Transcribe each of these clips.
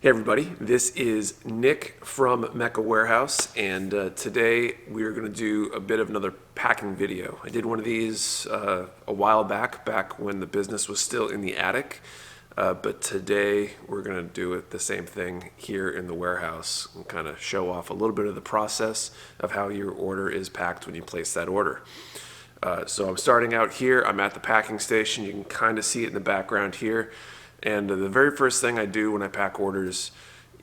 Hey everybody, this is Nick from Mecca Warehouse, and today we're going to do a bit of another packing video. I did one of these a while back when the business was still in the attic, but today we're going to do it the same thing here in the warehouse and kind of show off a little bit of the process of how your order is packed when you place that order. So I'm starting out here. I'm at the packing station. You can kind of see it in the background here. And the very first thing I do when I pack orders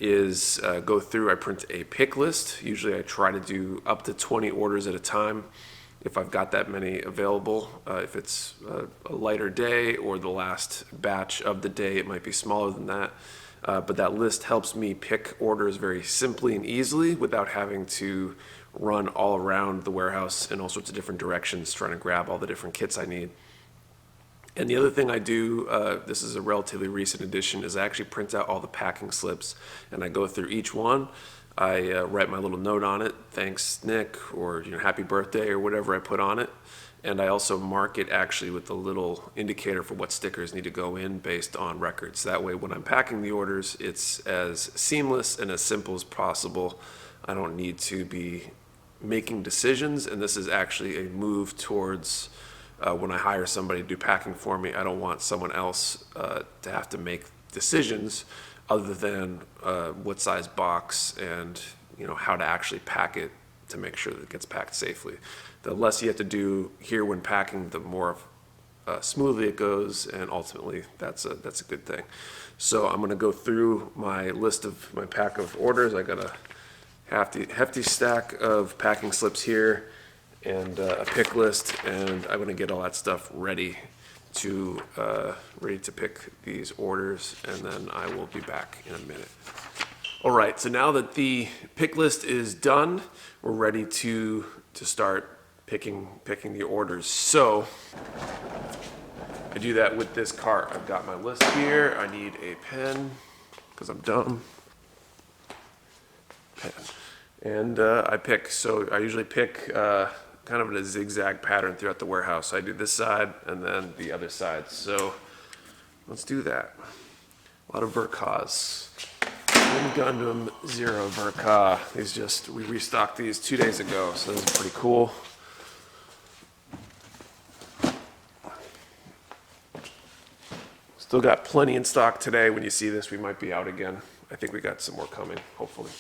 is go through, I print a pick list. Usually I try to do up to 20 orders at a time if I've got that many available. If it's a lighter day or the last batch of the day, it might be smaller than that. But that list helps me pick orders very simply and easily without having to run all around the warehouse in all sorts of different directions trying to grab all the different kits I need. And the other thing I do, this is a relatively recent addition, is I actually print out all the packing slips and I go through each one. I write my little note on it, thanks Nick, or happy birthday, or whatever I put on it. And I also mark it actually with a little indicator for what stickers need to go in based on records. That way when I'm packing the orders, it's as seamless and as simple as possible. I don't need to be making decisions, and this is actually a move towards when I hire somebody to do packing for me. I don't want someone else to have to make decisions other than what size box and how to actually pack it to make sure that it gets packed safely. The less you have to do here when packing, the more smoothly it goes, and ultimately that's a good thing. So I'm going to go through my list of my pack of orders. I got a hefty stack of packing slips here and a pick list, and I'm going to get all that stuff ready to pick these orders, and then I will be back in a minute. All right, so now that the pick list is done, we're ready to start picking the orders. So I do that with this cart. I've got my list here. I need a pen because I'm dumb. Pen. And I pick. So I usually pick kind of in a zigzag pattern throughout the warehouse. I do this side and then the other side. So let's do that. A lot of Verkas. One Gundam, 0 Verka. We restocked these 2 days ago, so this is pretty cool. Still got plenty in stock today. When you see this, we might be out again. I think we got some more coming, hopefully.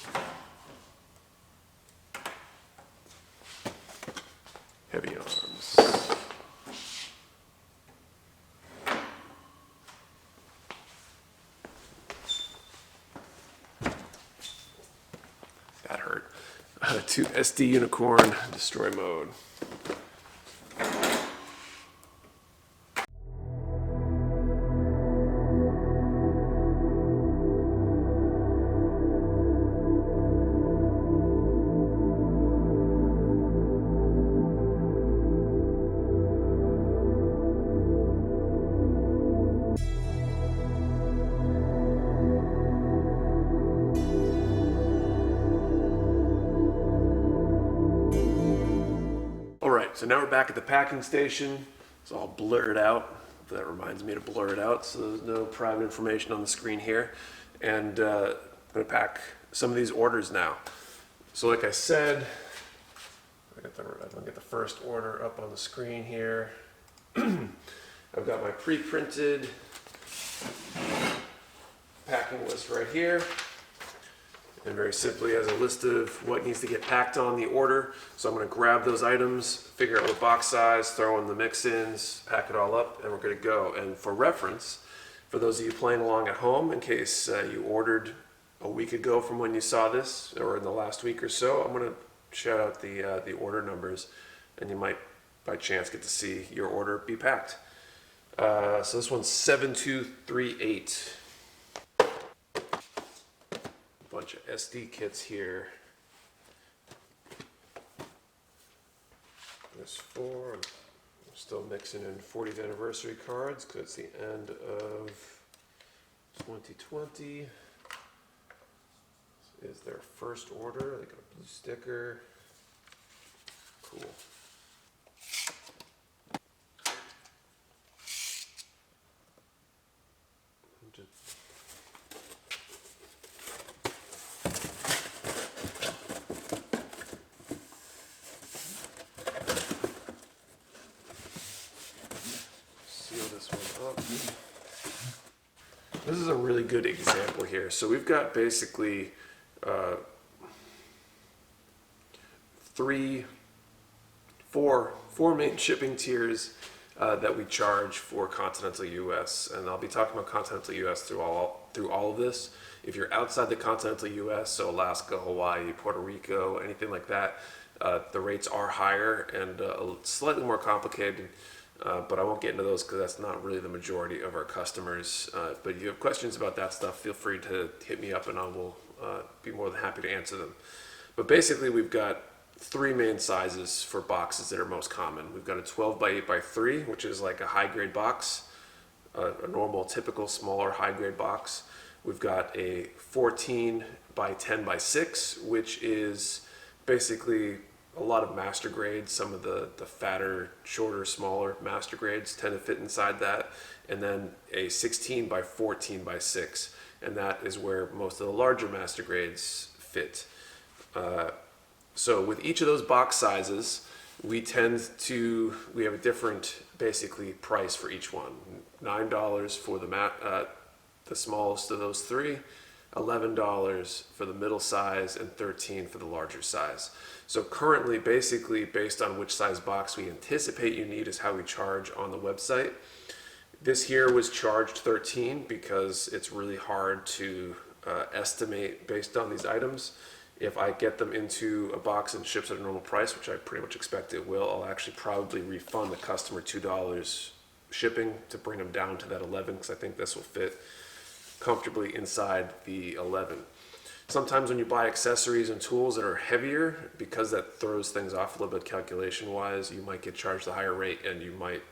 Heavy arms. That hurt. 2 SD Unicorn, destroy mode. So now we're back at the packing station. It's all blurred out. That reminds me to blur it out so there's no private information on the screen here. And I'm going to pack some of these orders now. So like I said, I'm going to get the first order up on the screen here. I've got my pre-printed packing list right here. And very simply has a list of what needs to get packed on the order. So I'm going to grab those items, figure out what box size, throw in the mix-ins, pack it all up, and we're good to go. And for reference, for those of you playing along at home, in case you ordered a week ago from when you saw this, or in the last week or so, I'm going to shout out the order numbers, and you might, by chance, get to see your order be packed. So this one's 7238. Bunch of SD kits here. There's 4. I'm still mixing in 40th anniversary cards because it's the end of 2020. This is their first order. They got a blue sticker. Cool. really good example here. So we've got basically four main shipping tiers that we charge for continental U.S. And I'll be talking about continental U.S. through all of this. If you're outside the continental U.S., so Alaska, Hawaii, Puerto Rico, anything like that, the rates are higher and slightly more complicated. But I won't get into those because that's not really the majority of our customers. But if you have questions about that stuff, feel free to hit me up and I will be more than happy to answer them. But basically, we've got three main sizes for boxes that are most common. We've got a 12 by 8 by 3, which is like a high grade box, a normal, typical, smaller high grade box. We've got a 14 by 10 by 6, which is basically a lot of master grades. Some of the fatter, shorter, smaller master grades tend to fit inside that. And then a 16 by 14 by 6, and that is where most of the larger master grades fit. So with each of those box sizes, we have a different basically price for each one. $9 for the smallest of those three, $11 for the middle size, and $13 for the larger size. So currently, basically based on which size box we anticipate you need is how we charge on the website. This here was charged $13 because it's really hard to estimate based on these items. If I get them into a box and ships at a normal price, which I pretty much expect it will, I'll actually probably refund the customer $2 shipping to bring them down to that 11, because I think this will fit comfortably inside the 11. Sometimes when you buy accessories and tools that are heavier, because that throws things off a little bit calculation wise, you might get charged a higher rate and you might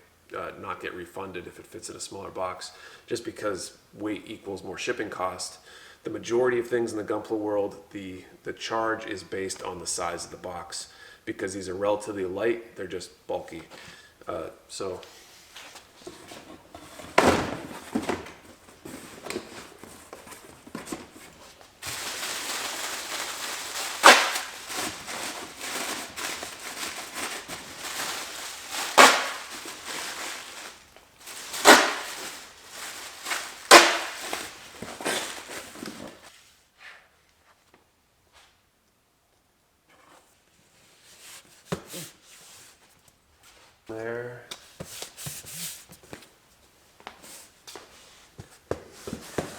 not get refunded if it fits in a smaller box, just because weight equals more shipping cost. The majority of things in the gunpla world, the charge is based on the size of the box, because these are relatively light, they're just bulky. So there.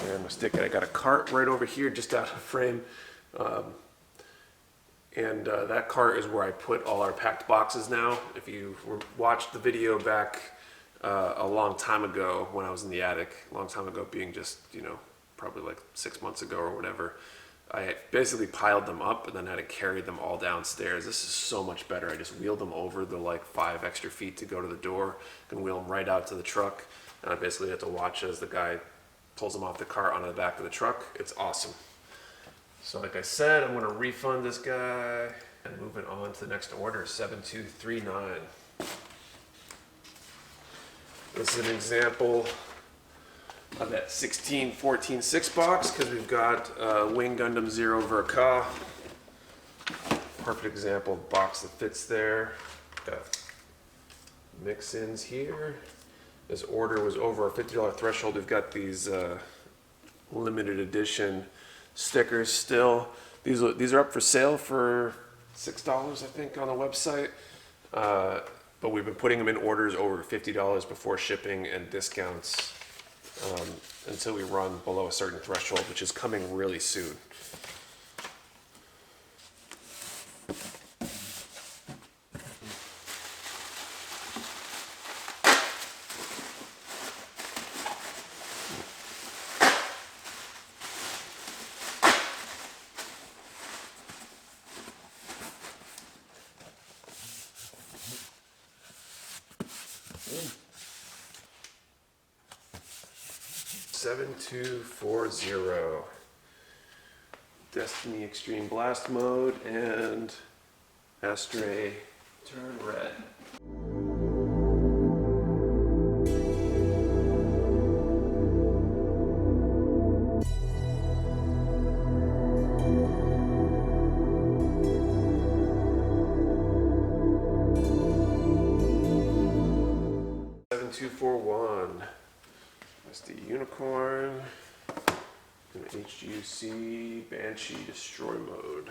And I'm mistaken, I got a cart right over here just out of frame. That cart is where I put all our packed boxes now. If you watched the video back a long time ago when I was in the attic, a long time ago being just, probably like 6 months ago or whatever, I basically piled them up and then had to carry them all downstairs. This is so much better. I just wheeled them over the 5 extra feet to go to the door and wheel them right out to the truck. And I basically had to watch as the guy pulls them off the cart onto the back of the truck. It's awesome. So like I said, I'm gonna refund this guy and moving on to the next order, 7239. This is an example of that 16-14-6 box, because we've got Wing Gundam Zero Verka. Perfect example of box that fits there. Got mix-ins here. This order was over our $50 threshold. We've got these limited edition stickers still. These are up for sale for $6, I think, on the website. But we've been putting them in orders over $50 before shipping and discounts until we run below a certain threshold, which is coming really soon. $7240. Destiny Extreme Blast Mode and Astray Turn Red. That's the Unicorn. in HGUC Banshee Destroy mode.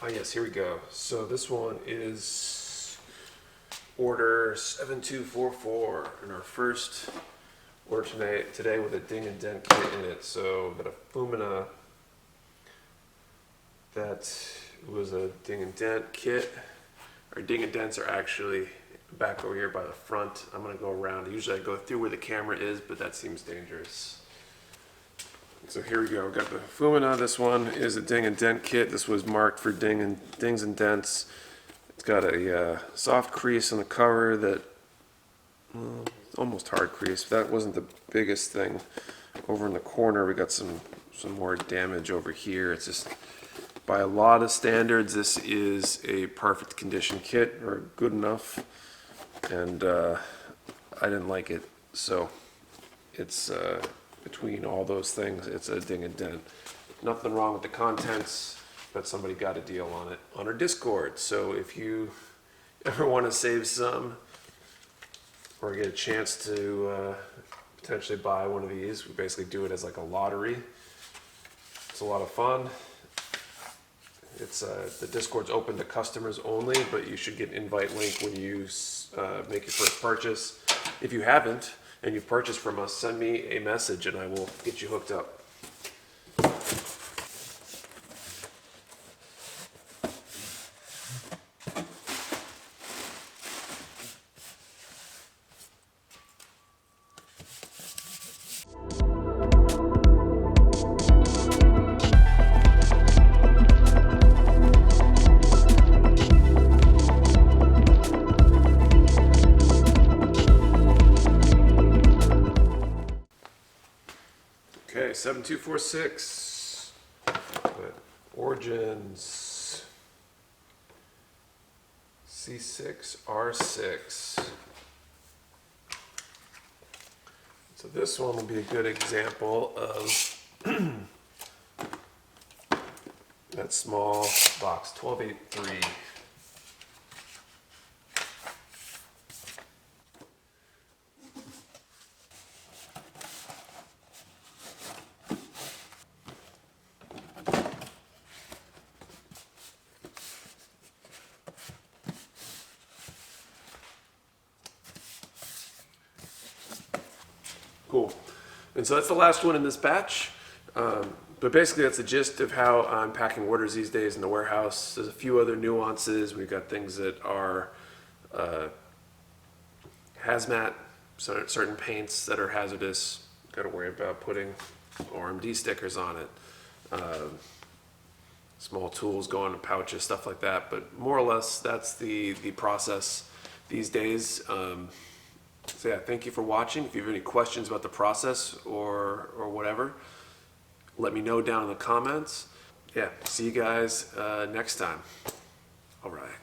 Oh yes, here we go. So this one is order 7244, and our first order today with a ding and dent kit in it. So I've got a Lumina that was a ding and dent kit. Our ding and dents are actually back over here by the front. I'm gonna go around. Usually I go through where the camera is, but that seems dangerous. So here we go. We've got the Lumina. This one is a ding and dent kit. This was marked for dings and dents. It's got a soft crease on the cover that, well, almost hard crease. That wasn't the biggest thing. Over in the corner, we got some more damage over here. It's just, by a lot of standards, this is a perfect condition kit, or good enough, and I didn't like it. So it's between all those things, it's a ding and dent. Nothing wrong with the contents, but somebody got a deal on it on our Discord. So if you ever want to save some or get a chance to potentially buy one of these, we basically do it as like a lottery. It's a lot of fun. It's the Discord's open to customers only, but you should get an invite link when you make your first purchase. If you haven't, and you've purchased from us, send me a message and I will get you hooked up. Okay, 7246, Origins C6R6. So this one will be a good example of that small box, 1283. Cool. And so that's the last one in this batch. But basically that's the gist of how I'm packing orders these days in the warehouse. There's a few other nuances. We've got things that are hazmat, certain paints that are hazardous. Got to worry about putting RMD stickers on it. Small tools go into pouches, stuff like that. But more or less, that's the process these days. So yeah, thank you for watching. If you have any questions about the process or whatever, let me know down in the comments. Yeah, see you guys next time. All right.